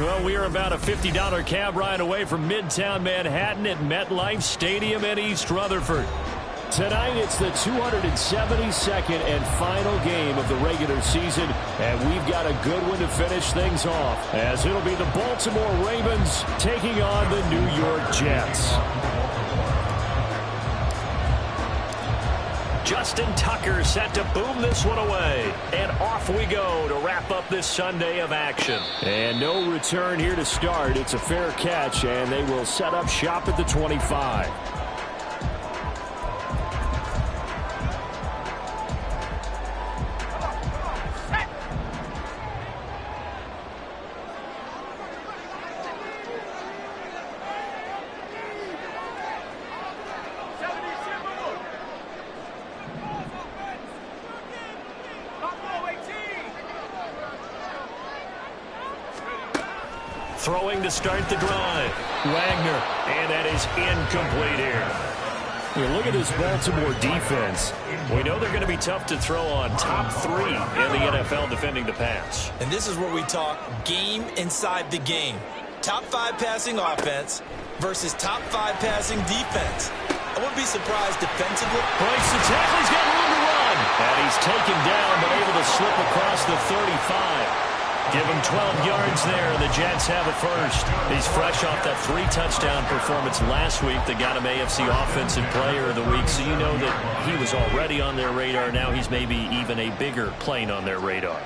Well, we are about a $50 cab ride away from Midtown Manhattan at MetLife Stadium in East Rutherford. Tonight, it's the 272nd and final game of the regular season, and we've got a good one to finish things off, as it'll be the Baltimore Ravens taking on the New York Jets. Justin Tucker set to boom this one away. And off we go to wrap up this Sunday of action. And no return here to start. It's a fair catch, and they will set up shop at the 25. Throwing to start the drive. Wagner, and that is incomplete here. Look at this Baltimore defense. We know they're going to be tough to throw on. Top 3 in the NFL defending the pass. And this is where we talk game inside the game. Top 5 passing offense versus top 5 passing defense. I wouldn't be surprised defensively. Breaks the tackle. He's got room to run. And he's taken down, but able to slip across the 35. Give him 12 yards there. The Jets have a first. He's fresh off that 3-touchdown performance last week that got him AFC Offensive Player of the Week. So you know that he was already on their radar. Now he's maybe even a bigger plane on their radar.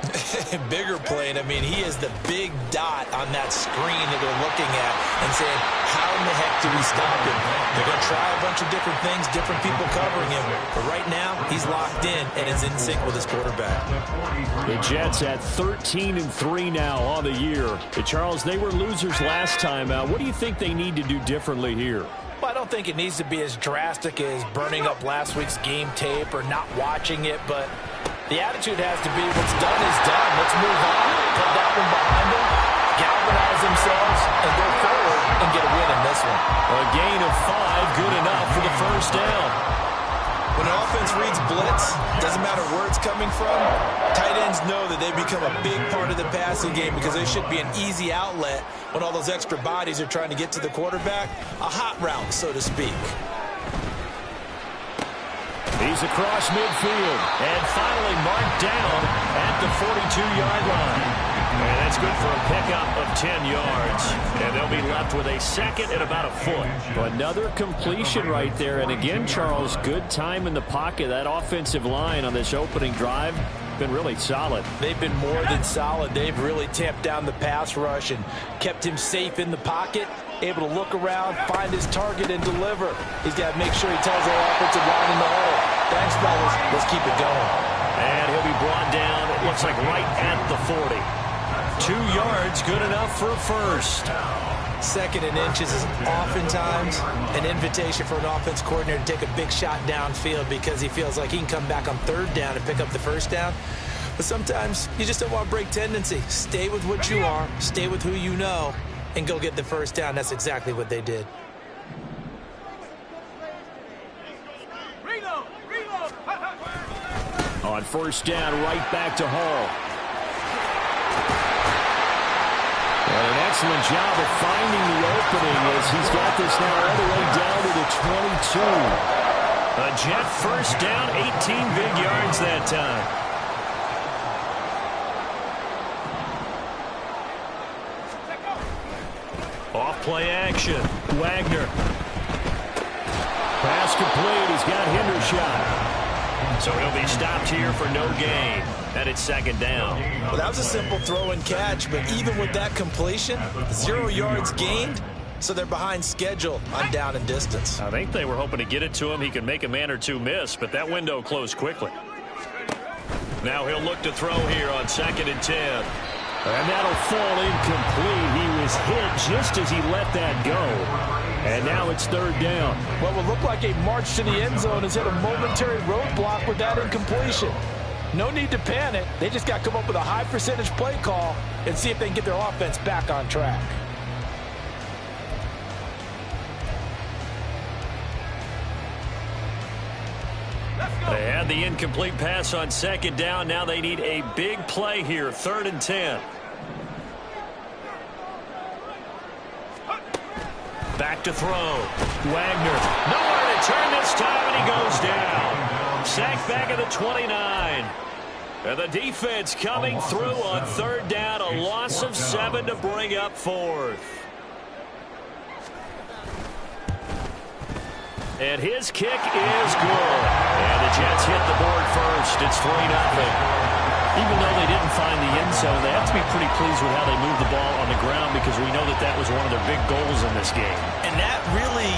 Bigger plane. I mean, he is the big dot on that screen that they're looking at and saying, how in the heck do we stop him? They're going to try a bunch of different things, different people covering him. But right now, he's locked in and is in sync with his quarterback. The Jets at 13-3 now on the year. Charles, they were losers last time out. What do you think they need to do differently here? Well, I don't think it needs to be as drastic as burning up last week's game tape or not watching it, but the attitude has to be what's done is done. Let's move on, put that one behind them, galvanize themselves, and go forward and get a win in this one. A gain of 5, good enough for the first down. When an offense reads blitz, doesn't matter where it's coming from, tight ends know that they become a big part of the passing game because they should be an easy outlet when all those extra bodies are trying to get to the quarterback. A hot route, so to speak. He's across midfield and finally marked down at the 42-yard line. And that's good for a pickup of 10 yards. And they'll be left with a second and about a foot. Another completion right there. And again, Charles, good time in the pocket. That offensive line on this opening drive been really solid. They've been more than solid. They've really tamped down the pass rush and kept him safe in the pocket, able to look around, find his target, and deliver. He's got to make sure he tells their offensive line in the hole. Thanks, fellas. Let's keep it going. And he'll be brought down, it looks like right at the 40. 2 yards, good enough for a first. Second and inches is oftentimes an invitation for an offense coordinator to take a big shot downfield because he feels like he can come back on third down and pick up the first down. But sometimes you just don't want to break tendency. Stay with what you are, stay with who you know, and go get the first down. That's exactly what they did. On first down, right back to Hall. And an excellent job of finding the opening as he's got this now all the way down to the 22. A Jet first down, 18 big yards that time. Off play action. Wagner. Pass complete. He's got Hendershot. So he'll be stopped here for no gain. And it's second down. Well, that was a simple throw and catch, but even with that completion, 0 yards gained, so they're behind schedule on down and distance. I think they were hoping to get it to him. He could make a man or two miss, but that window closed quickly. Now he'll look to throw here on 2nd and 10. And that'll fall incomplete. He was hit just as he let that go. And now it's third down. What will look like a march to the end zone has hit a momentary roadblock with that incompletion. No need to panic. They just got to come up with a high percentage play call and see if they can get their offense back on track. They had the incomplete pass on second down. Now they need a big play here. 3rd and 10. Back to throw. Wagner. Nowhere to turn this time, and he goes down. Sacked back at the 29. And the defense coming through on third down. A loss of 7 to bring up fourth. And his kick is good. And the Jets hit the board first. It's 3-0. Even though they didn't find the end zone, they have to be pretty pleased with how they moved the ball on the ground because we know that that was one of their big goals in this game. And that really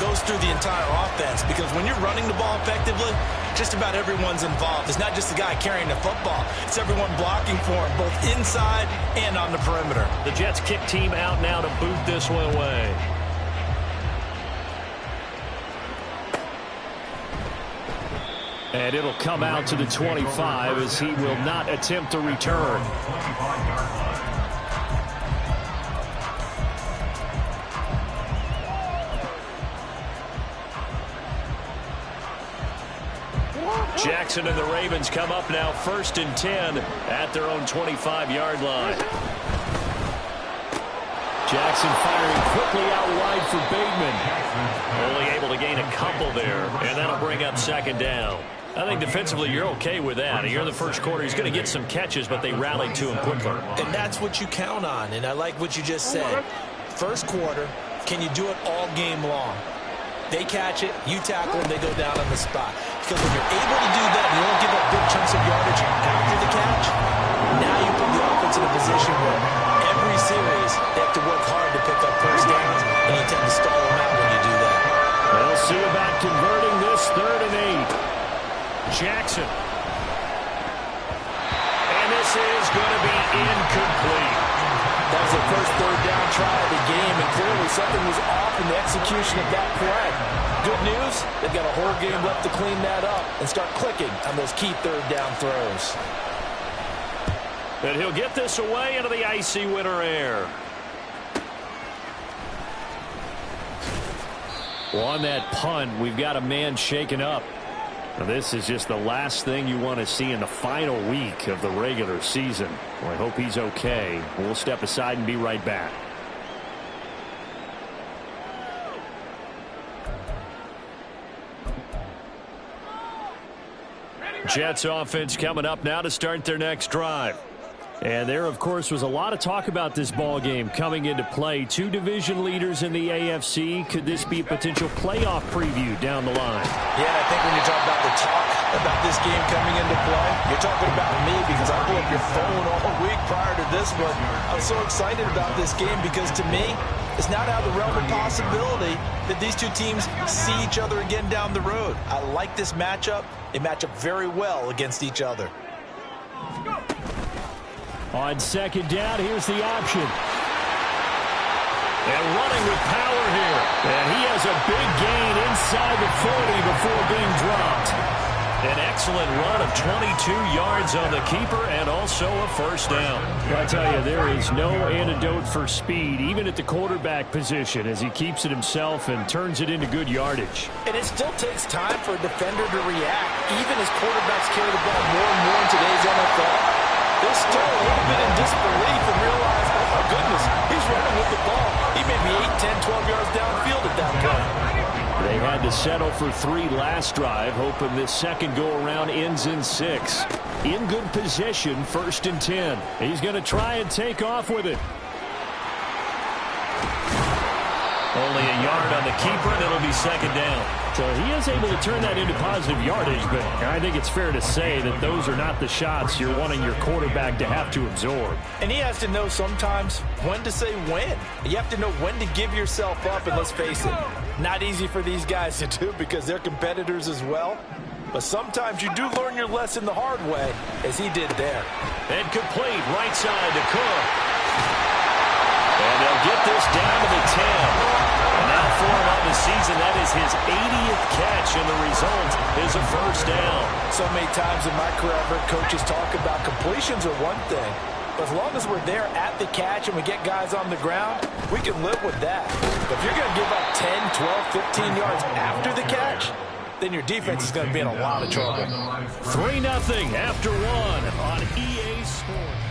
goes through the entire offense because when you're running the ball effectively, just about everyone's involved. It's not just the guy carrying the football. It's everyone blocking for him, both inside and on the perimeter. The Jets kick team out now to boot this one away. And it'll come out to the 25 as he will not attempt to return. Jackson and the Ravens come up now 1st and 10 at their own 25-yard line. Jackson firing quickly out wide for Bateman. Only able to gain a couple there, and that'll bring up 2nd down. I think defensively you're okay with that. Here in the first quarter, he's going to get some catches, but they rallied to him quicker. And that's what you count on, and I like what you just said. First quarter, can you do it all game long? They catch it, you tackle them, they go down on the spot. Because when you're able to do that, you don't give up big chunks of yardage after the catch, now you put the offense in a position where every series they have to work hard to pick up first downs, and you tend to stall them out when you do that. They'll see about converting this 3rd and 8. Jackson. And this is going to be incomplete. That was the first 3rd down try of the game, and clearly something was off in the execution of that play. Good news, they've got a whole game left to clean that up and start clicking on those key 3rd down throws. And he'll get this away into the icy winter air. Well, on that punt, we've got a man shaken up. Now, this is just the last thing you want to see in the final week of the regular season. Well, I hope he's okay. We'll step aside and be right back. Jets offense coming up now to start their next drive. And there, of course, was a lot of talk about this ball game coming into play. 2 division leaders in the AFC. Could this be a potential playoff preview down the line? Yeah, I think when you talk about the talk about this game coming into play, you're talking about me because I blew up your phone all week prior to this one. I'm so excited about this game because to me, it's not out of the realm of possibility that these two teams see each other again down the road. I like this matchup. They match up very well against each other. On 2nd down, here's the option. And running with power here. And he has a big gain inside the 40 before being dropped. An excellent run of 22 yards on the keeper and also a first down. I tell you, there is no antidote for speed, even at the quarterback position, as he keeps it himself and turns it into good yardage. And it still takes time for a defender to react, even as quarterbacks carry the ball more and more in today's NFL. They're still a little bit in disbelief and realize, oh my goodness, he's running with the ball. He may be 8, 10, 12 yards downfield at that point. They had to settle for 3 last drive, hoping this second go-around ends in 6. In good position, 1st and 10. He's going to try and take off with it. Only a yard on the keeper, and it'll be 2nd down. So he is able to turn that into positive yardage, but I think it's fair to say that those are not the shots you're wanting your quarterback to have to absorb. And he has to know sometimes when to say when. You have to know when to give yourself up, and let's face it, not easy for these guys to do because they're competitors as well. But sometimes you do learn your lesson the hard way, as he did there. And complete, right side to Cook. And they'll get this down to the 10. And now for him on the season, that is his 80th catch, and the result is a first down. So many times in my career, I've heard coaches talk about completions are one thing. But as long as we're there at the catch and we get guys on the ground, we can live with that. But if you're going to give up 10, 12, 15 yards after the catch, then your defense is going to be in a lot of trouble. 3-0 after 1 on EA Sports.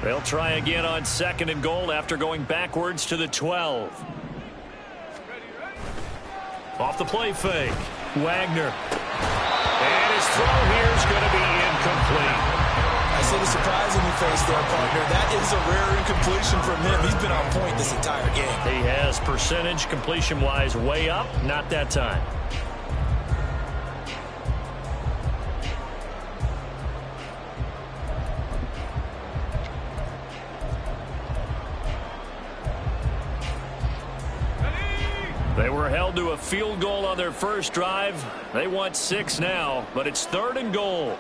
They'll try again on 2nd and goal after going backwards to the 12. Off the play fake. Wagner. And his throw here is going to be incomplete. I see the surprise in your face there, partner. That is a rare incompletion from him. He's been on point this entire game. He has percentage completion-wise way up. Not that time. They were held to a field goal on their first drive. They want 6 now, but it's 3rd and goal.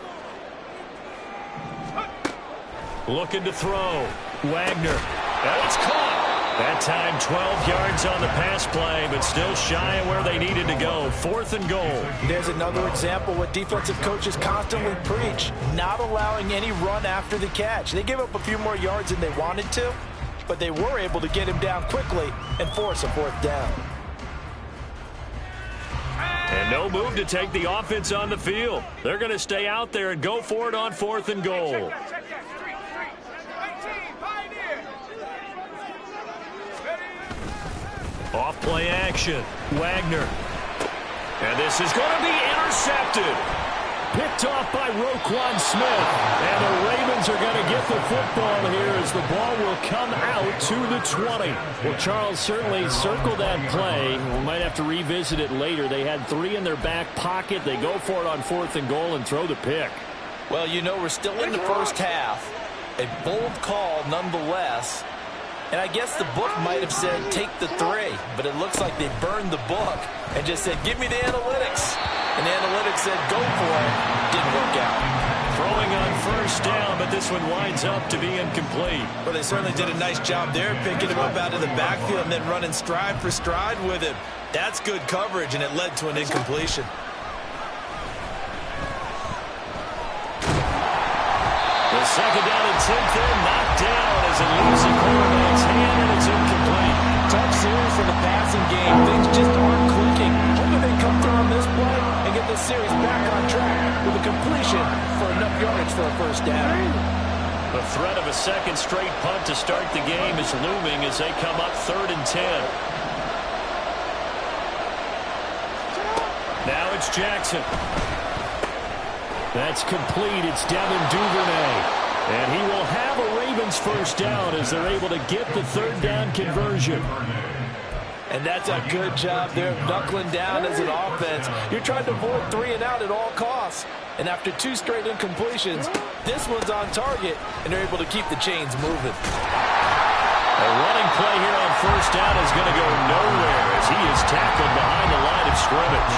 Looking to throw. Wagner. And it's caught. That time 12 yards on the pass play, but still shy of where they needed to go. 4th and goal. There's another example what defensive coaches constantly preach, not allowing any run after the catch. They gave up a few more yards than they wanted to, but they were able to get him down quickly and force a 4th down. And no move to take the offense on the field. They're going to stay out there and go for it on 4th and goal. Off play action. Wagner. And this is going to be intercepted. Picked off by Roquan Smith. And the Ravens are going to get the football here as the ball will come out to the 20. Well, Charles, certainly circle that play. We might have to revisit it later. They had 3 in their back pocket. They go for it on 4th and goal and throw the pick. Well, you know, we're still in the first half. A bold call nonetheless. And I guess the book might have said take the 3, but it looks like they burned the book and just said give me the analytics. And the analytics said go for it. Didn't work out. Throwing on 1st down, but this one winds up to be incomplete. Well, they certainly did a nice job there, picking him up out of the backfield and then running stride for stride with him. That's good coverage, and it led to an incompletion. The 2nd down and 10th there, knocked down as it leaves the quarterback's hand, and it's incomplete. Tough series for the passing game. Things just aren't clicking. Hoping they come through on this play and get this series back on track with a completion for enough yardage for a 1st down. The threat of a 2nd straight punt to start the game is looming as they come up 3rd and 10. Now it's Jackson. That's complete. It's Devin Duvernay. And he will have a Ravens 1st down as they're able to get the 3rd down conversion. And that's a good job there of knuckling down as an offense. You're trying to avoid 3 and out at all costs. And after 2 straight incompletions, this one's on target, and they're able to keep the chains moving. A running play here on 1st down is going to go nowhere as he is tackled behind the line of scrimmage.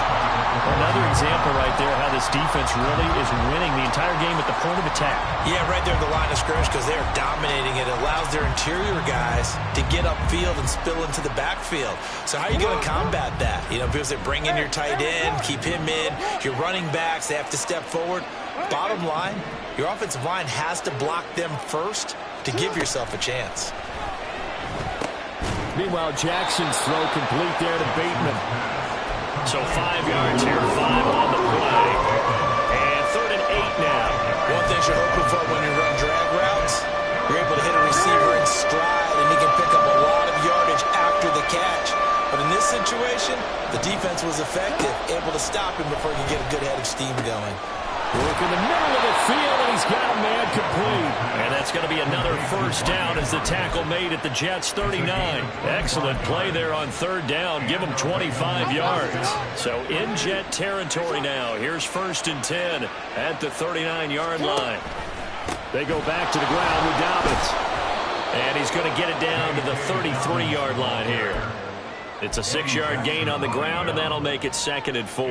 Another example right there how this defense really is winning the entire game at the point of attack. Yeah, right there at the line of scrimmage because they are dominating it. It allows their interior guys to get upfield and spill into the backfield. So how are you going to combat that? You know, because they bring in your tight end, keep him in. Your running backs, they have to step forward. Bottom line, your offensive line has to block them first to give yourself a chance. Meanwhile, Jackson's throw complete there to Bateman. So 5 yards here, 5 on the play. And 3rd and 8 now. One thing you're hoping for when you run drag routes, you're able to hit a receiver in stride, and he can pick up a lot of yardage after the catch. But in this situation, the defense was effective, able to stop him before he could get a good head of steam going. Look in the middle of the field, and he's got a man complete. And that's going to be another 1st down as the tackle made at the Jets' 39. Excellent play there on 3rd down. Give them 25 yards. So in Jet territory now. Here's 1st and 10 at the 39-yard line. They go back to the ground with Dobbins. And he's going to get it down to the 33-yard line here. It's a 6-yard gain on the ground, and that'll make it 2nd and 4.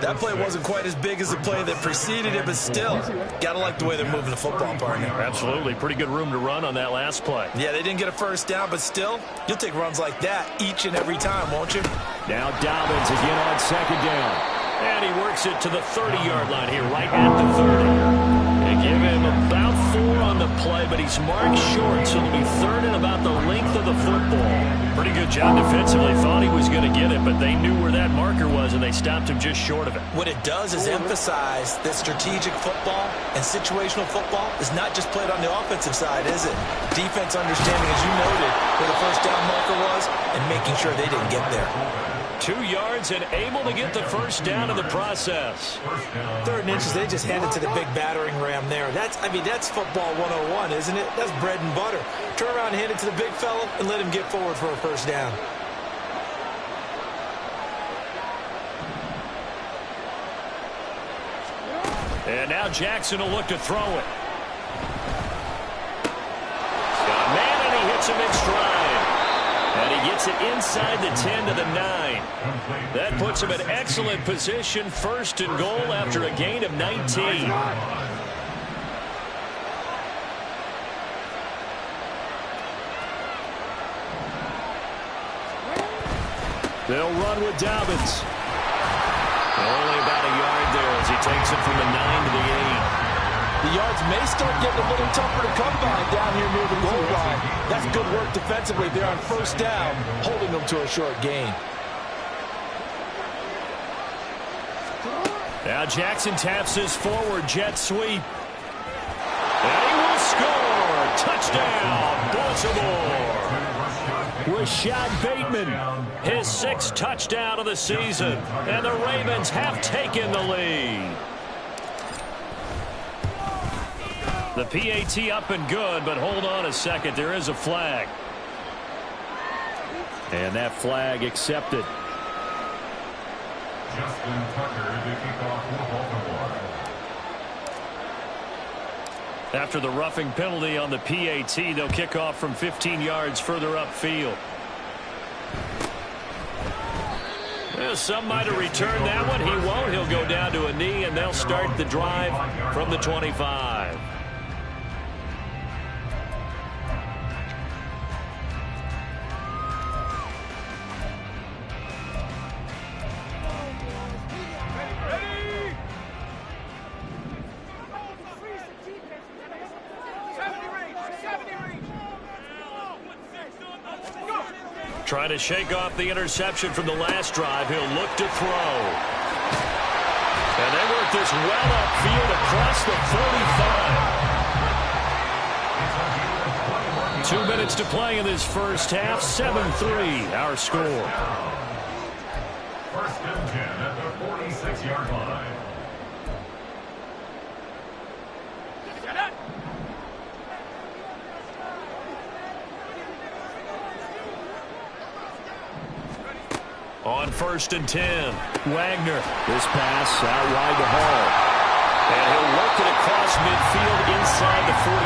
That play wasn't quite as big as the play that preceded it, but still, got to like the way they're moving the football, partner. Absolutely. Pretty good room to run on that last play. Yeah, they didn't get a 1st down, but still, you'll take runs like that each and every time, won't you? Now Dobbins again on 2nd down. And he works it to the 30-yard line here, right at the 30. They give him about 4 on the play, but he's marked short, so it'll be 3rd and about the length of the football. Pretty good job defensively. Thought he was going to get it, but they knew where that marker was, and they stopped him just short of it. What it does is emphasize that strategic football and situational football is not just played on the offensive side, is it? Defense understanding, as you noted, where the first down marker was and making sure they didn't get there. 2 yards and able to get the first down in the process. 3rd and inches, they just handed to the big battering ram there. That's football 101, isn't it? That's bread and butter. Turn around and hand it to the big fella and let him get forward for a first down. And now Jackson will look to throw it. Got a man, and he hits him in stride. And he gets it inside the 10 to the 9. That puts him in excellent position, 1st and goal after a gain of 19. They'll run with Dobbins. Only about a yard there as he takes it from the 9 to the 8. The yards may start getting a little tougher to come by down here near the goal line. That's good work defensively there on first down, holding them to a short gain. Now Jackson taps his forward jet sweep. And he will score. Touchdown, Baltimore. Rashad Bateman, his 6th touchdown of the season. And the Ravens have taken the lead. The PAT up and good, but hold on a second. There is a flag. And that flag accepted. Justin Tucker to kick off for Baltimore. After the roughing penalty on the PAT, they'll kick off from 15 yards further upfield. Well, some might have returned that one. He won't. He'll go down to a knee, and they'll start the drive from the 25. Trying to shake off the interception from the last drive. He'll look to throw. And they work this well upfield across the 45. 2 minutes to play in this first half. 7-3, our score. 1st and 10 at the 46-yard line. On 1st and 10, Wagner. This pass out wide to Hall. And he'll work it across midfield inside the 45.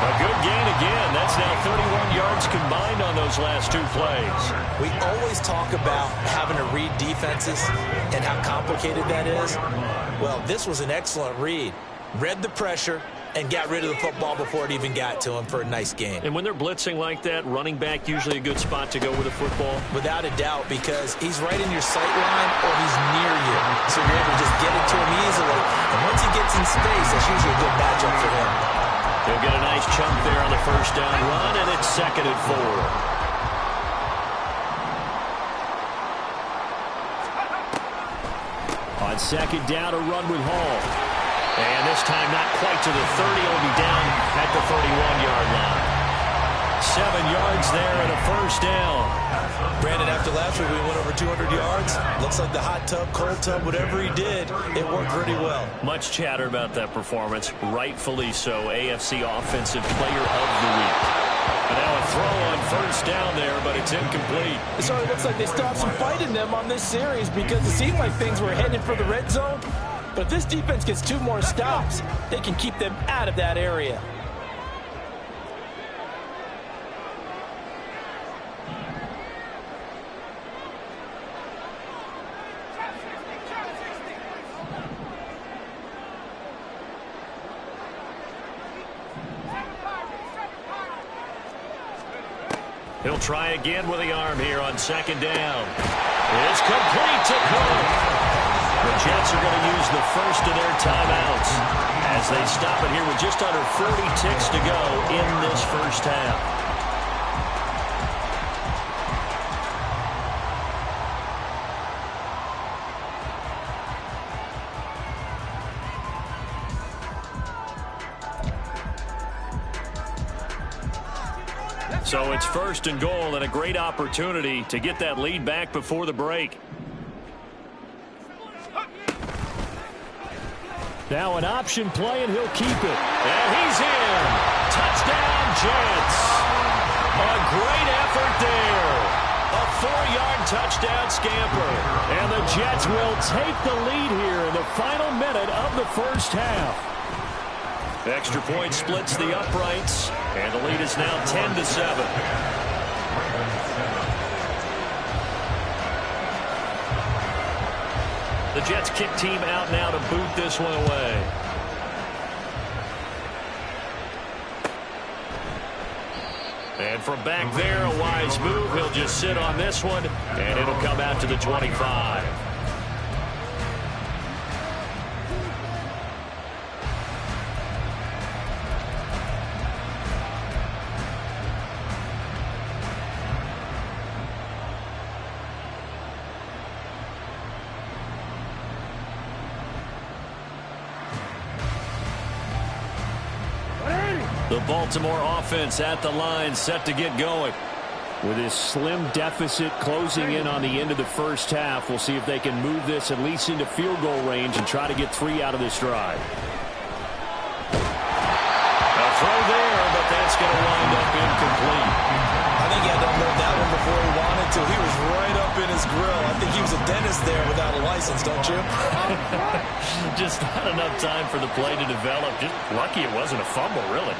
A good gain again. That's now 31 yards combined on those last 2 plays. We always talk about having to read defenses and how complicated that is. Well, this was an excellent read. Read the pressure and got rid of the football before it even got to him for a nice gain. And when they're blitzing like that, running back usually a good spot to go with the football? Without a doubt, because he's right in your sight line or he's near you. So you're able to just get it to him easily. And once he gets in space, that's usually a good matchup for him. He'll get a nice chunk there on the first down run, and it's 2nd and 4. On 2nd down, a run with Hall. And this time not quite to the 30. He'll be down at the 31-yard line. 7 yards there and a first down. Brandon, after last week we went over 200 yards. Looks like the hot tub, cold tub, whatever he did, it worked pretty well. Much chatter about that performance. Rightfully so. AFC Offensive Player of the Week. And now a throw on first down there, but it's incomplete. It sort of looks like they still have some fight in them on this series because it seemed like things were headed for the red zone. But if this defense gets 2 more stops, they can keep them out of that area. He'll try again with the arm here on 2nd down. It's complete to Cook. The Jets are going to use the first of their timeouts as they stop it here with just under 40 ticks to go in this first half. So it's 1st and goal and a great opportunity to get that lead back before the break. Now an option play, and he'll keep it. And he's in. Touchdown, Jets. A great effort there. A 4-yard touchdown scamper. And the Jets will take the lead here in the final minute of the first half. Extra point splits the uprights, and the lead is now 10-7. The Jets kick team out now to boot this one away. And from back there, a wise move. He'll just sit on this one, and it'll come out to the 25. The Baltimore offense at the line, set to get going. With this slim deficit closing in on the end of the first half, we'll see if they can move this at least into field goal range and try to get 3 out of this drive. A throw there, but that's going to wind up incomplete. I think he had to unload that one before he wanted to. He was right up in his grill. I think he was a dentist there without a license, don't you? Just not enough time for the play to develop. Just lucky it wasn't a fumble, really.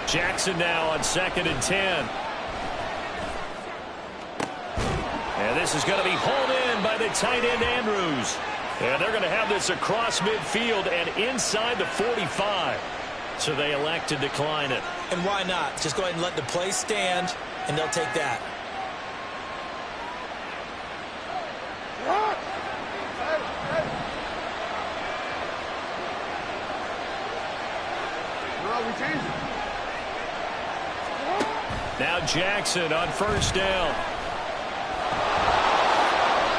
Jackson now on 2nd and 10. And this is going to be hauled in by the tight end Andrews. And they're going to have this across midfield and inside the 45. So they elect to decline it. And why not? Just go ahead and let the play stand, and they'll take that. Now Jackson on 1st down.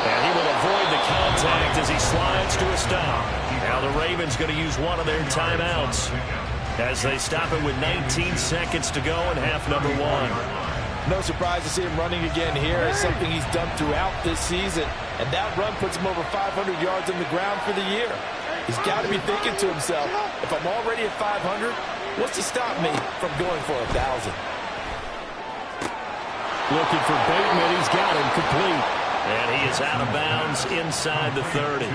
And he will avoid the contact as he slides to a stop. Now the Ravens going to use one of their timeouts as they stop it with 19 seconds to go in half number 1. No surprise to see him running again here. It's something he's done throughout this season. And that run puts him over 500 yards on the ground for the year. He's got to be thinking to himself, if I'm already at 500, what's to stop me from going for 1,000? Looking for Bateman. He's got him complete. And he is out of bounds inside the 30.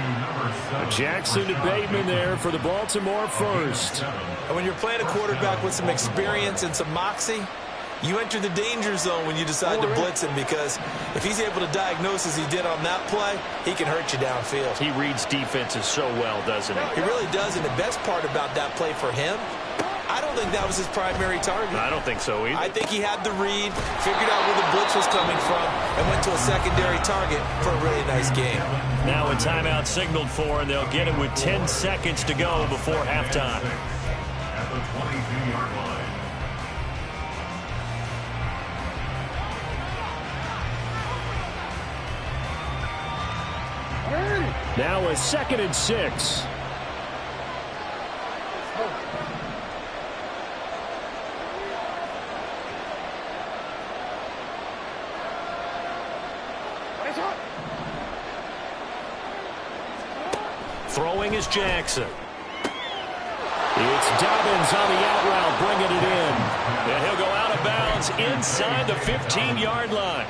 Jackson to Bateman there for the Baltimore first. And when you're playing a quarterback with some experience and some moxie, you enter the danger zone when you decide to blitz him, because if he's able to diagnose as he did on that play, he can hurt you downfield. He reads defenses so well, doesn't he? He really does, and the best part about that play for him, I don't think that was his primary target. I don't think so either. I think he had the read, figured out where the blitz was coming from, and went to a secondary target for a really nice game. Now a timeout signaled for, and they'll get it with 10 seconds to go before halftime. At the 22-yard line. Now a 2nd and 6. Throwing is Jackson. It's Dobbins on the out route, bringing it in. And he'll go out of bounds inside the 15-yard line.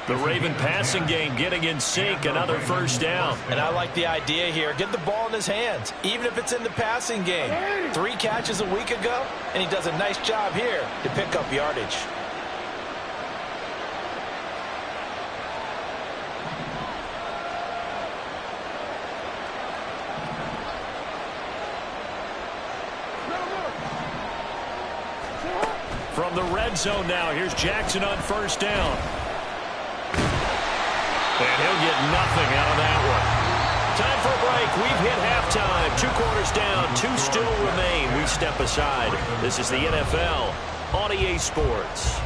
The Raven passing game getting in sync, another first down. And I like the idea here. Get the ball in his hands, even if it's in the passing game. 3 catches a week ago, and he does a nice job here to pick up yardage. From the red zone now, here's Jackson on 1st down. And he'll get nothing out of that one. Time for a break. We've hit halftime. 2 quarters down, 2 still remain. We step aside. This is the NFL on EA Sports.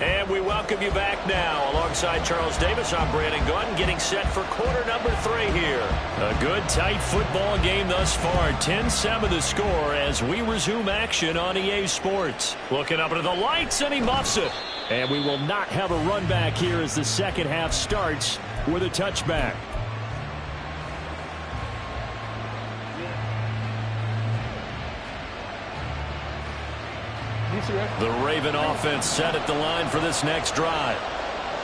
And we welcome you back now. Alongside Charles Davis, I'm Brandon Gunn, getting set for quarter number 3 here. A good, tight football game thus far. 10-7 the score as we resume action on EA Sports. Looking up into the lights, and he muffs it. And we will not have a run back here as the second half starts with a touchback. The Raven offense set at the line for this next drive.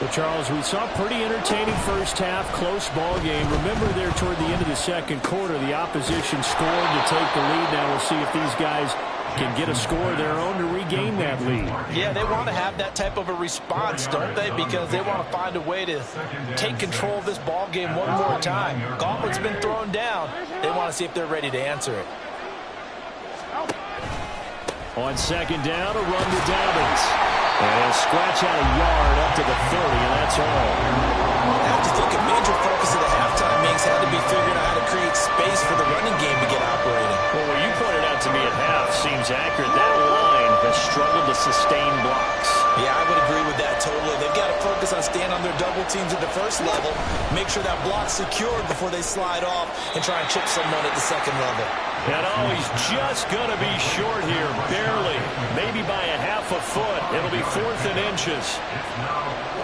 Well, Charles, we saw a pretty entertaining first half, close ball game. Remember there toward the end of the second quarter, the opposition scored to take the lead. Now we'll see if these guys can get a score of their own to regain that lead. Yeah, they want to have that type of a response, don't they? Because they want to find a way to take control of this ball game one more time. Gauntlet's been thrown down. They want to see if they're ready to answer it. On second down, a run to Dobbins. And he'll scratch out a yard up to the 30, and that's all. I have to think a major focus of the halftime meetings had to be figuring out how to create space for the running game to get operating. Well, what you pointed out to me at half seems accurate. That line has struggled to sustain blocks. Yeah, I would agree with that totally. They've got to focus on staying on their double teams at the first level, make sure that block's secured before they slide off and try and chip someone at the second level. And he's just going to be short here, barely. Maybe by a half a foot. It'll be 4th and inches.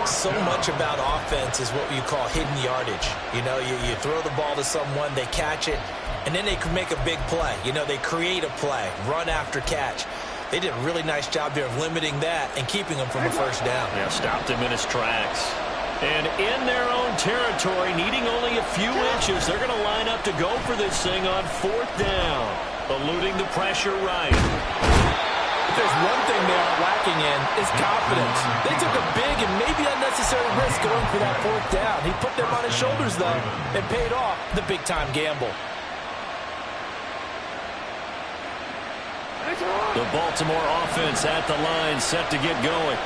So much about offense is what you call hidden yardage. You know, you throw the ball to someone, they catch it, and then they can make a big play. You know, they create a play, run after catch. They did a really nice job here of limiting that and keeping him from a first down. Yeah, stopped him in his tracks. And in their own territory, needing only a few inches, they're going to line up to go for this thing on 4th down. Eluding the pressure right. If there's one thing they aren't lacking in, is confidence. They took a big and maybe unnecessary risk going for that 4th down. He put them on his shoulders, though, and paid off the big-time gamble. The Baltimore offense at the line, set to get going.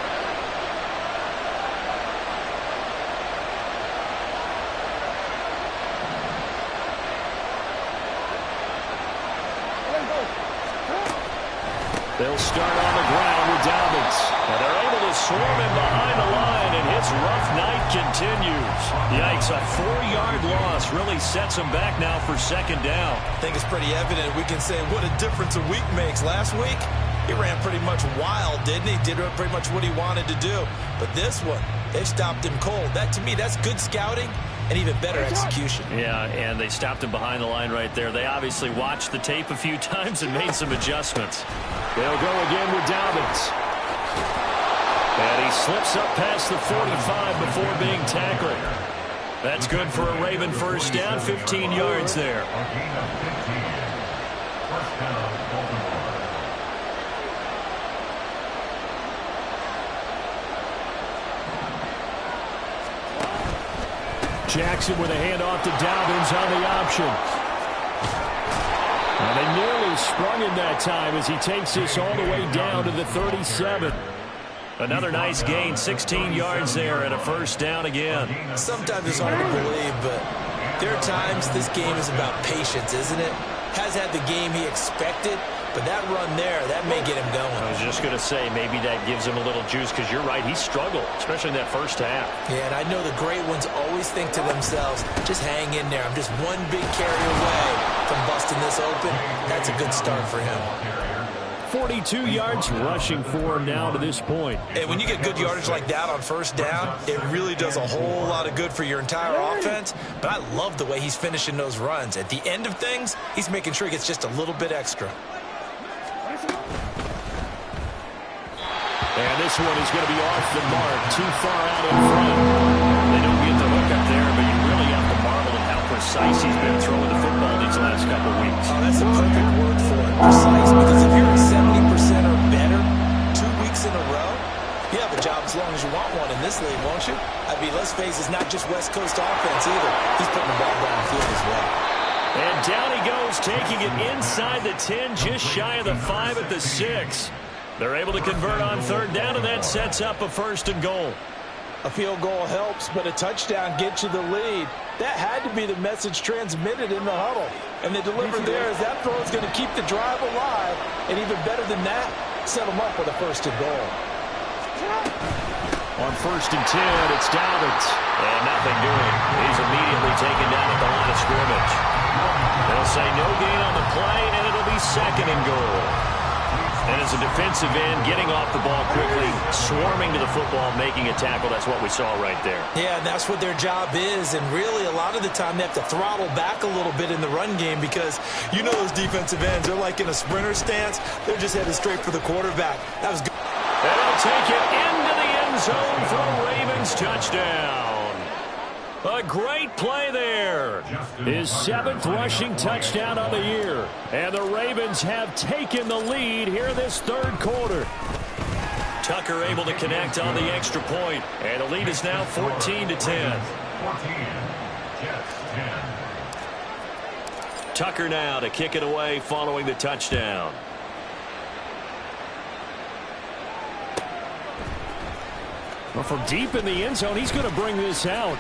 They'll start on the ground with Dobbins. And they're able to swarm him behind the line, and his rough night continues. Yikes, a 4-yard loss really sets him back now for second down. I think it's pretty evident. We can say what a difference a week makes. Last week, he ran pretty much wild, didn't he? Did pretty much what he wanted to do. But this one, they stopped him cold. That, to me, that's good scouting and even better execution. Yeah, and they stopped him behind the line right there. They obviously watched the tape a few times and made some adjustments. They'll go again with Dobbins. And he slips up past the 45 before being tackled. That's good for a Raven first down, 15 yards there. Jackson with a handoff to Dobbins on the option. And they nearly sprung him that time as he takes this all the way down to the 37. Another nice gain, 16 yards there and a first down again. Sometimes it's hard to believe, but there are times this game is about patience, isn't it? Has had the game he expected, but that run there, that may get him going. I was just going to say, maybe that gives him a little juice, because you're right, he struggled, especially in that first half. Yeah, and I know the great ones always think to themselves, just hang in there. I'm just one big carry away from busting this open. That's a good start for him. 42 yards rushing for him now to this point. And when you get good yardage like that on first down, it really does a whole lot of good for your entire offense. But I love the way he's finishing those runs. At the end of things, he's making sure he gets just a little bit extra. And this one is going to be off the mark, too far out in front. They don't get the hook up there, but you really have to marvel at how precise he's been throwing the football these last couple of weeks. Oh, that's a perfect word for it, precise. Because if you're at 70% or better 2 weeks in a row, you have a job as long as you want one in this league, won't you? I mean, let's face it, it's not just West Coast offense either. He's putting the ball downfield as well. And down he goes, taking it inside the 10, just shy of the 5 at the 6. They're able to convert on third down, and that sets up a 1st and goal. A field goal helps, but a touchdown gets you the lead. That had to be the message transmitted in the huddle. And they delivered there as that throw is going to keep the drive alive. And even better than that, set them up with a 1st and goal. On 1st and 10, it's Dobbins. And nothing doing. He's immediately taken down at the line of scrimmage. They'll say no gain on the play, and it'll be 2nd and goal. And as a defensive end, getting off the ball quickly, swarming to the football, making a tackle, that's what we saw right there. Yeah, and that's what their job is. And really, a lot of the time, they have to throttle back a little bit in the run game because you know those defensive ends, they're like in a sprinter stance. They're just headed straight for the quarterback. That was good. And they'll take it into the end zone for a Ravens touchdown. A great play there. His 7th rushing touchdown of the year. And the Ravens have taken the lead here this 3rd quarter. Tucker able to connect on the extra point. And the lead is now 14-10. 14, Jets 10. Tucker now to kick it away following the touchdown. Well, from deep in the end zone, he's going to bring this out.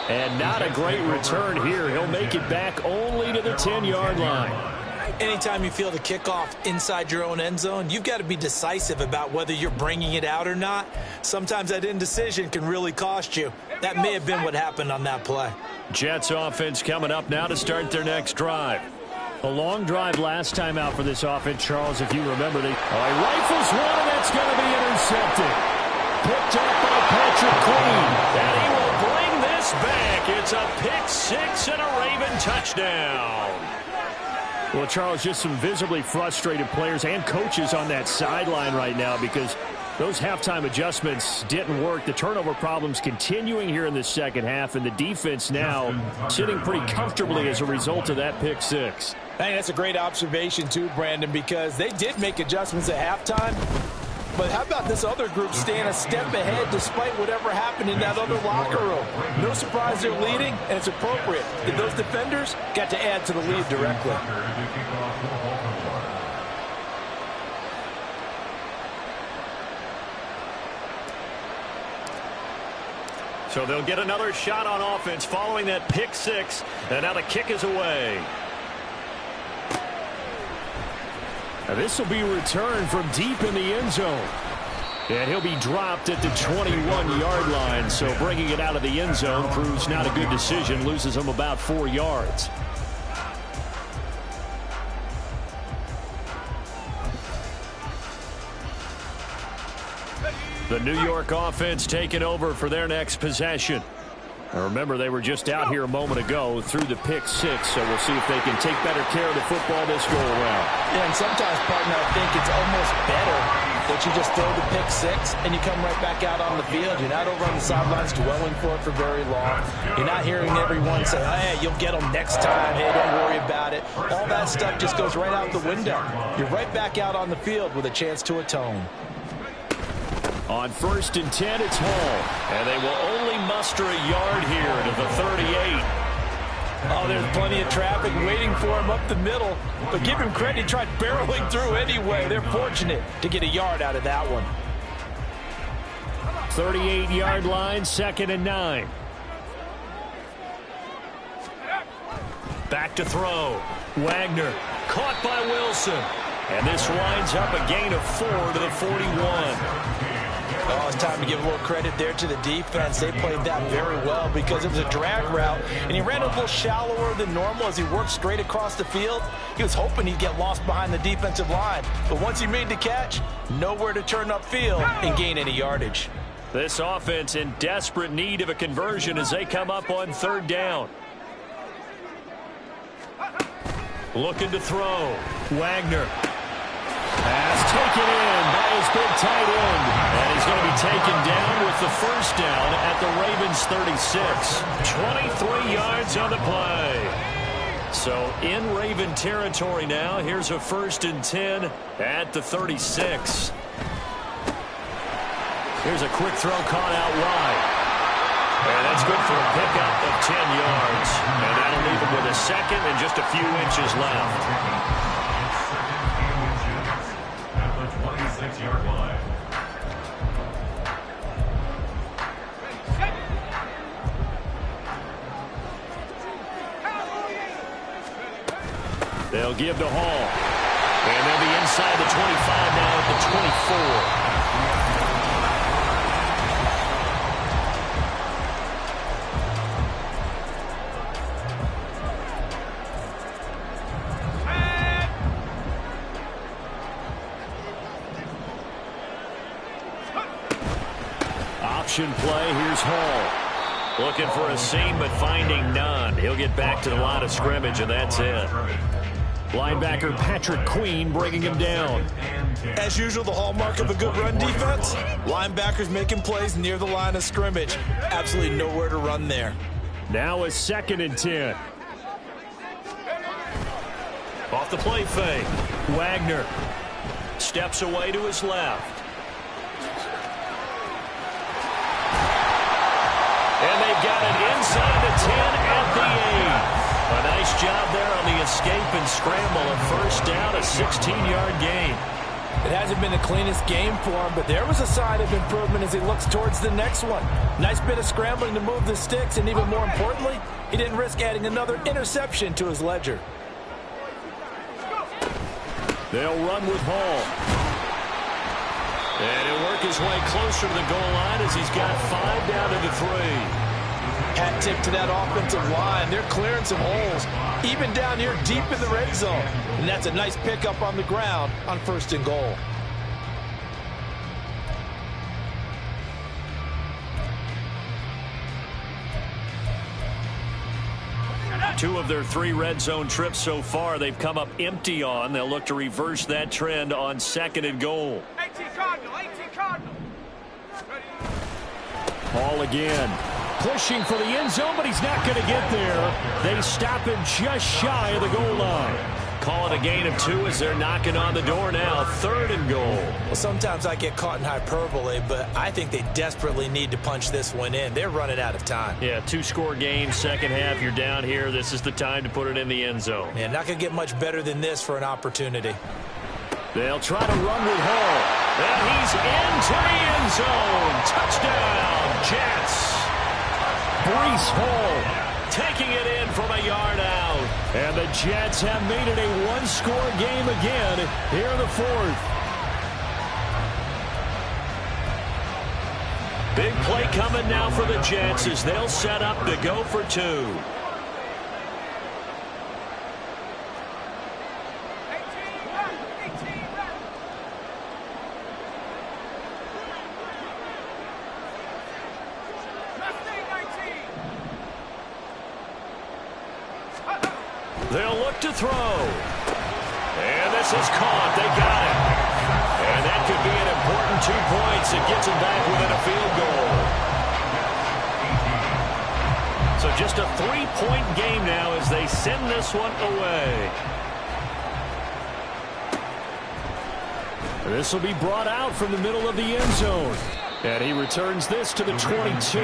And not a great return here. He'll make it back only to the 10-yard line. Anytime you feel the kickoff inside your own end zone, you've got to be decisive about whether you're bringing it out or not. Sometimes that indecision can really cost you. That may have been what happened on that play. Jets offense coming up now to start their next drive. A long drive last time out for this offense, Charles, if you remember. He rifles one, and that's going to be intercepted. Picked up by Patrick Queen. And he will bring this back. It's a pick 6 and a Raven touchdown. Well, Charles, just some visibly frustrated players and coaches on that sideline right now because those halftime adjustments didn't work. The turnover problems continuing here in the second half, and the defense now sitting pretty comfortably as a result of that pick 6. I think that's a great observation, too, Brandon, because they did make adjustments at halftime. But how about this other group staying a step ahead despite whatever happened in that other locker room? No surprise they're leading, and it's appropriate. Those defenders got to add to the lead directly. So they'll get another shot on offense following that pick 6. And now the kick is away. Now this will be returned from deep in the end zone. And he'll be dropped at the 21-yard line. So bringing it out of the end zone proves not a good decision. Loses him about 4 yards. The New York offense taking over for their next possession. Now remember, they were just out here a moment ago through the pick 6, so we'll see if they can take better care of the football this go-around. Yeah, and sometimes, partner, I think it's almost better that you just throw the pick 6 and you come right back out on the field. You're not over on the sidelines dwelling for it for very long. You're not hearing everyone say, hey, you'll get them next time. Hey, don't worry about it. All that stuff just goes right out the window. You're right back out on the field with a chance to atone. On 1st and 10, it's Hall. And they will only muster a yard here to the 38. Oh, there's plenty of traffic waiting for him up the middle. But give him credit, he tried barreling through anyway. They're fortunate to get a yard out of that one. 38-yard line, 2nd and 9. Back to throw. Wagner caught by Wilson. And this winds up a gain of 4 to the 41. Oh, it's time to give a little credit there to the defense. They played that very well because it was a drag route, and he ran a little shallower than normal as he worked straight across the field. He was hoping he'd get lost behind the defensive line, but once he made the catch, nowhere to turn upfield and gain any yardage. This offense in desperate need of a conversion as they come up on 3rd down. Looking to throw. Wagner. Pass taken in by his big tight end. And he's going to be taken down with the 1st down at the Ravens 36. 23 yards on the play. So in Raven territory now. Here's a 1st and 10 at the 36. Here's a quick throw caught out wide. And that's good for a pickup of 10 yards. And that'll leave him with a 2nd and just a few inches left. At the 26-yard line. They'll give to Hall. And they'll be inside the 25 now at the 24. Option play. Here's Hall. Looking for a seam, but finding none. He'll get back to the line of scrimmage, and that's it. Linebacker Patrick Queen bringing him down. As usual, the hallmark of a good run defense, linebackers making plays near the line of scrimmage. Absolutely nowhere to run there. Now a 2nd and 10. Off the play fake. Wagner Steps away to his left. And they've got it inside the 10 at the 8. A nice job there on the escape and scramble. A first down, a 16-yard gain. It hasn't been the cleanest game for him, but there was a sign of improvement as he looks towards the next one. Nice bit of scrambling to move the sticks, and even more importantly, he didn't risk adding another interception to his ledger. They'll run with Hall. And he'll work his way closer to the goal line as he's got 5 down to the 3. Hat tip to that offensive line. They're clearing some holes, even down here deep in the red zone. And that's a nice pickup on the ground on 1st and goal. Two of their 3 red zone trips so far, they've come up empty on. They'll look to reverse that trend on 2nd and goal. 18 Cardinal. Hall again. Pushing for the end zone, but he's not going to get there. They stop him just shy of the goal line. Call it a gain of 2 as they're knocking on the door now. 3rd and goal. Well, sometimes I get caught in hyperbole, but I think they desperately need to punch this one in. They're running out of time. Yeah, 2-score game, second half. You're down here. This is the time to put it in the end zone. Yeah, not going to get much better than this for an opportunity. They'll try to run with Hall. And he's into the end zone. Touchdown, Jets. Breece Hall taking it in from a yard out. And the Jets have made it a 1-score game again here in the 4th. Big play coming now for the Jets as they'll set up to go for 2. They'll look to throw. And this is caught. They got it. And that could be an important 2 points. It gets them back within a field goal. So just a 3-point game now as they send this one away. This will be brought out from the middle of the end zone. And he returns this to the 22.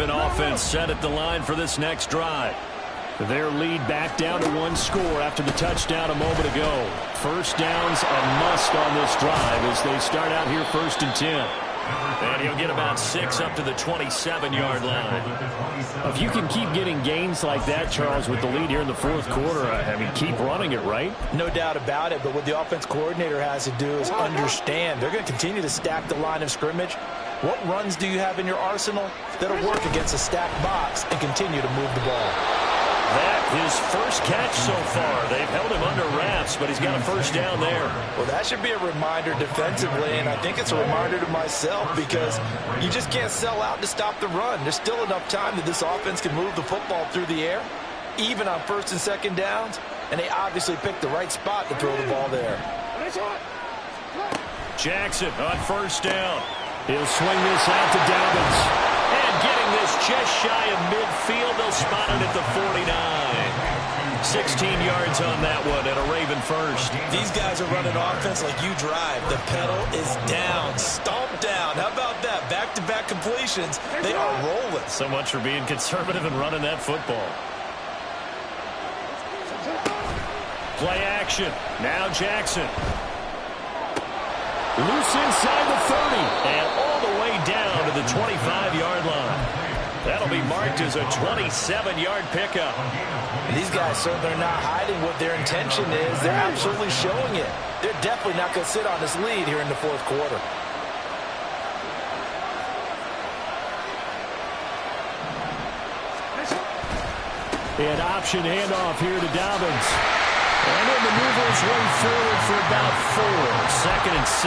Offense set at the line for this next drive. Their lead back down to 1 score after the touchdown a moment ago. First down's a must on this drive as they start out here 1st and 10. And he'll get about 6 up to the 27-yard line. If you can keep getting gains like that, Charles, with the lead here in the 4th quarter, I mean, keep running it, right? No doubt about it, but what the offense coordinator has to do is understand. They're going to continue to stack the line of scrimmage. What runs do you have in your arsenal that'll work against a stacked box and continue to move the ball? That his first catch so far. They've held him under wraps, but he's got a first down there. Well, that should be a reminder defensively, and I think it's a reminder to myself because you just can't sell out to stop the run. There's still enough time that this offense can move the football through the air, even on 1st and 2nd downs, and they obviously picked the right spot to throw the ball there. Jackson on first down. He'll swing this out to Dobbins. And getting this just shy of midfield, they'll spot it at the 49. 16 yards on that one and a Raven first. These guys are running offense like you drive. The pedal is down. Stomp down. How about that? Back-to-back back-to-back completions. They are rolling. So much for being conservative and running that football. Play action. Now Jackson. Loose inside the 30. And all the way down to the 25-yard line. That'll be marked as a 27-yard pickup. And these guys certainly are not hiding what their intention is. They're absolutely showing it. They're definitely not going to sit on this lead here in the fourth quarter. An option handoff here to Dobbins. And then the move his way forward for about 4. 2nd and 6.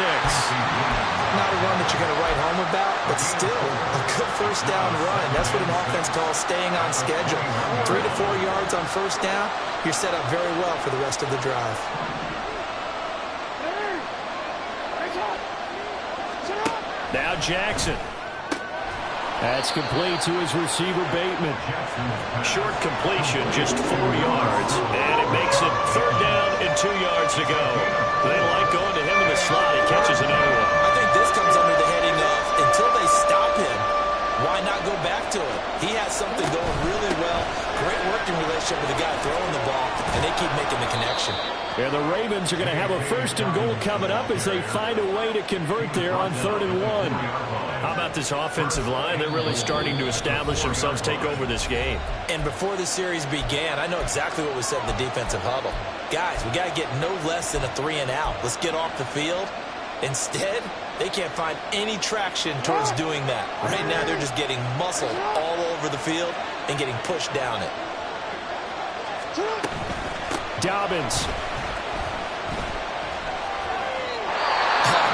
Not a run that you're going to write home about, but still a good first down run. That's what an offense calls staying on schedule. 3 to 4 yards on first down, you're set up very well for the rest of the drive. Now Jackson. That's complete to his receiver, Bateman. Short completion, just 4 yards. And it makes it 3rd down and 2 yards to go. They like going to him in the slot. He catches another one. I think this comes under the heading of, until they stop him, why not go back to it? He has something going really well. Great working relationship with the guy throwing the ball, and they keep making the connection. And the Ravens are going to have a 1st and goal coming up as they find a way to convert there on 3rd and 1. How about this offensive line? They're really starting to establish themselves, take over this game. And before the series began, I know exactly what was said in the defensive huddle. Guys, we got to get no less than a 3 and out. Let's get off the field. Instead, they can't find any traction towards doing that. Right now, they're just getting muscled all over the field and getting pushed down it. Dobbins.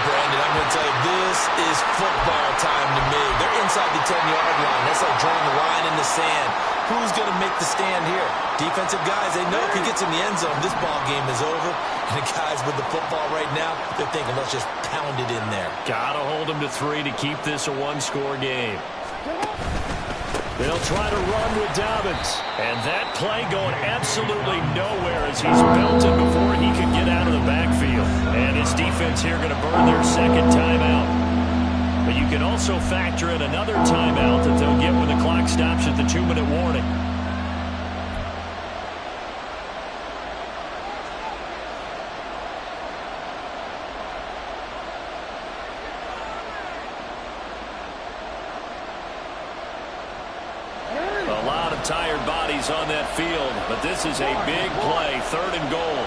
Brandon, I'm going to tell you, this is football time to me. They're inside the 10-yard line. That's like drawing a line in the sand. Who's going to make the stand here? Defensive guys, they know if he gets in the end zone, this ball game is over. And the guys with the football right now, they're thinking, let's just pound it in there. Got to hold them to 3 to keep this a 1-score game. They'll try to run with Dobbins. And that play going absolutely nowhere as he's belted before he can get out of the backfield. And his defense here going to burn their 2nd timeout. But you can also factor in another timeout that they'll get when the clock stops at the 2-minute warning. A lot of tired bodies on that field, but this is a big play, 3rd and goal.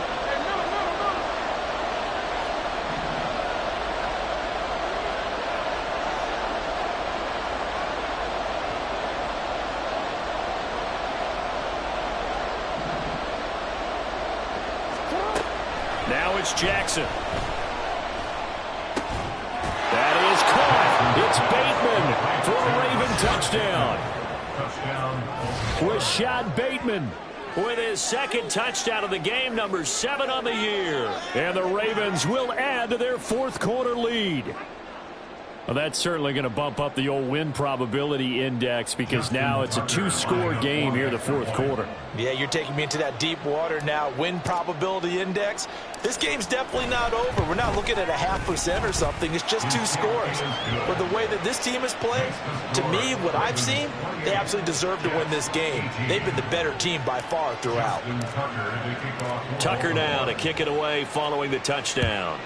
Now it's Jackson. That is caught. It's Bateman for a Raven touchdown. Rashad Bateman with his 2nd touchdown of the game, number 7 on the year. And the Ravens will add to their 4th quarter lead. Well, that's certainly going to bump up the old win probability index because now it's a 2-score game here in the 4th quarter. Yeah, you're taking me into that deep water now. Win probability index. This game's definitely not over. We're not looking at a 0.5% or something. It's just 2 scores. But the way that this team has played, to me, what I've seen, they absolutely deserve to win this game. They've been the better team by far throughout. Tucker now to kick it away following the touchdown.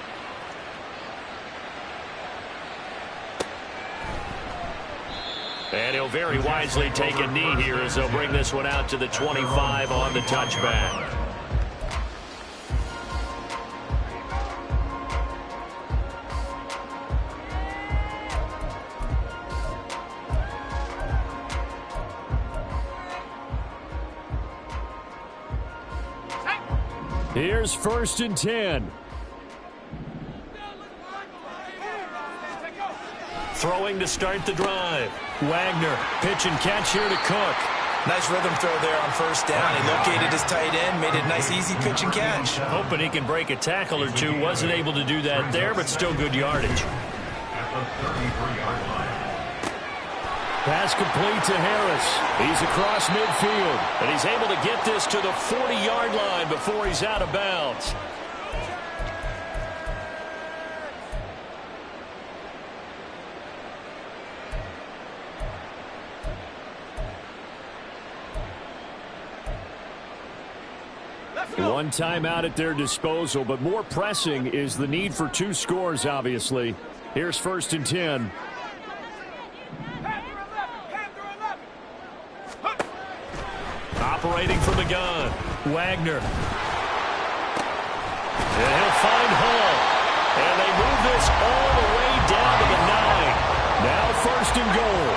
And he'll very wisely take a knee here as they'll bring this one out to the 25 on the touchback. Here's 1st and 10. Throwing to start the drive. Wagner, pitch and catch here to Cook. Nice rhythm throw there on first down. He located his tight end, made it a nice easy pitch and catch. Hoping he can break a tackle or two. Wasn't able to do that there, but still good yardage. Pass complete to Harris. He's across midfield. And he's able to get this to the 40-yard line before he's out of bounds. One timeout at their disposal, but more pressing is the need for 2 scores, obviously. Here's 1st and 10. Operating from the gun, Wagner. And he'll find Hall. And they move this all the way down to the 9. Now 1st and goal.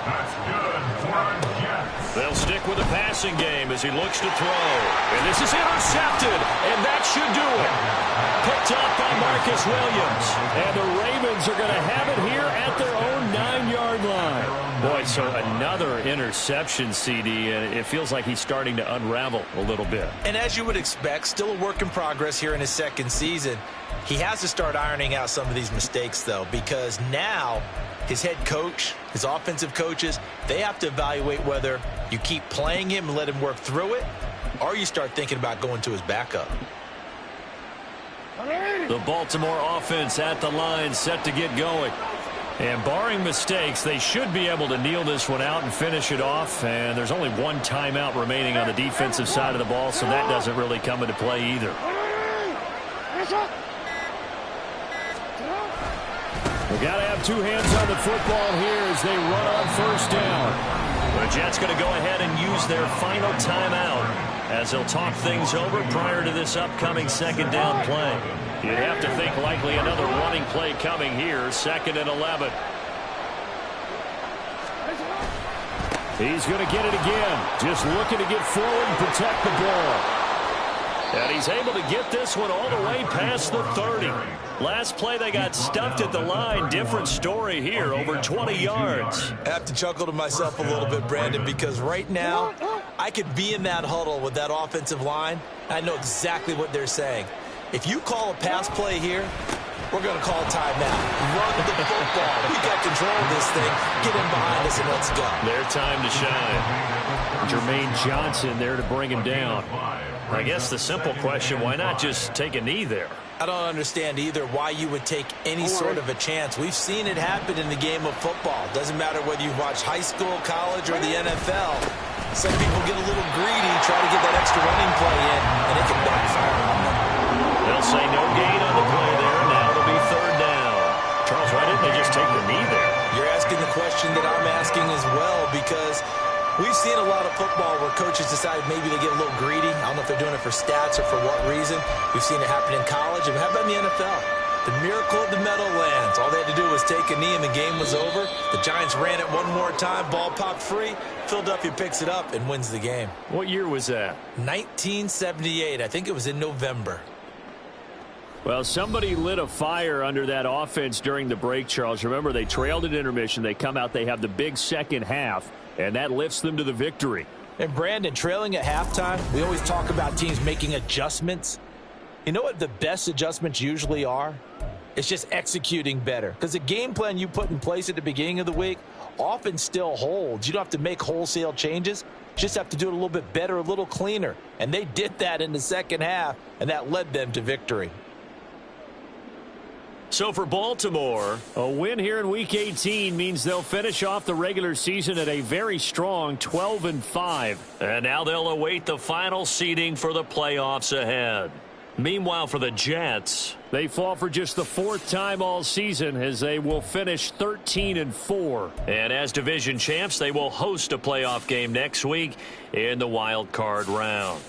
That's good for a Jets. They'll stick with the passing game as he looks to throw. And this is intercepted, and that should do it. Picked up by Marcus Williams. And the Ravens are going to have it here at their own 9-yard line. Boy, so another interception, CD, and it feels like he's starting to unravel a little bit. And as you would expect, still a work in progress here in his 2nd season. He has to start ironing out some of these mistakes, though, because now his head coach, his offensive coaches, they have to evaluate whether you keep playing him and let him work through it, or you start thinking about going to his backup. The Baltimore offense at the line, set to get going. And barring mistakes, they should be able to kneel this one out and finish it off. And there's only 1 timeout remaining on the defensive side of the ball, so that doesn't really come into play either. We've got to have 2 hands on the football here as they run on 1st down. The Jets going to go ahead and use their final timeout as they'll talk things over prior to this upcoming 2nd down play. You'd have to think likely another running play coming here, 2nd and 11. He's going to get it again. Just looking to get forward and protect the ball. And he's able to get this one all the way past the 30. Last play they got stuffed at the line. Different story here, over 20 yards. I have to chuckle to myself a little bit, Brandon, because right now I could be in that huddle with that offensive line. I know exactly what they're saying. If you call a pass play here, we're going to call timeout. Run the football. We got control of this thing. Get in behind us and let's go. Their time to shine. Jermaine Johnson there to bring him down. I guess the simple question, why not just take a knee there? I don't understand either why you would take any sort of a chance. We've seen it happen in the game of football. Doesn't matter whether you watch high school, college, or the NFL. Some people get a little greedy, try to get that extra running play in, and it can backfire on them. They'll say no gain on the play there. Now it'll be 3rd down. Charles, why didn't they just take the knee there? You're asking the question that I'm asking as well, because we've seen a lot of football where coaches decide maybe they get a little greedy. I don't know if they're doing it for stats or for what reason. We've seen it happen in college. And how about in the NFL? The miracle of the Meadowlands. All they had to do was take a knee and the game was over. The Giants ran it one more time. Ball popped free. Philadelphia picks it up and wins the game. What year was that? 1978. I think it was in November. Well, somebody lit a fire under that offense during the break, Charles. Remember, they trailed at intermission. They come out, they have the big 2nd half, and that lifts them to the victory. And Brandon, trailing at halftime, we always talk about teams making adjustments. You know what the best adjustments usually are? It's just executing better. Because the game plan you put in place at the beginning of the week often still holds. You don't have to make wholesale changes. You just have to do it a little bit better, a little cleaner. And they did that in the 2nd half, and that led them to victory. So for Baltimore, a win here in Week 18 means they'll finish off the regular season at a very strong 12-5. And now they'll await the final seeding for the playoffs ahead. Meanwhile, for the Jets, they fall for just the 4th time all season as they will finish 13-4. And as division champs, they will host a playoff game next week in the wild card round.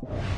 you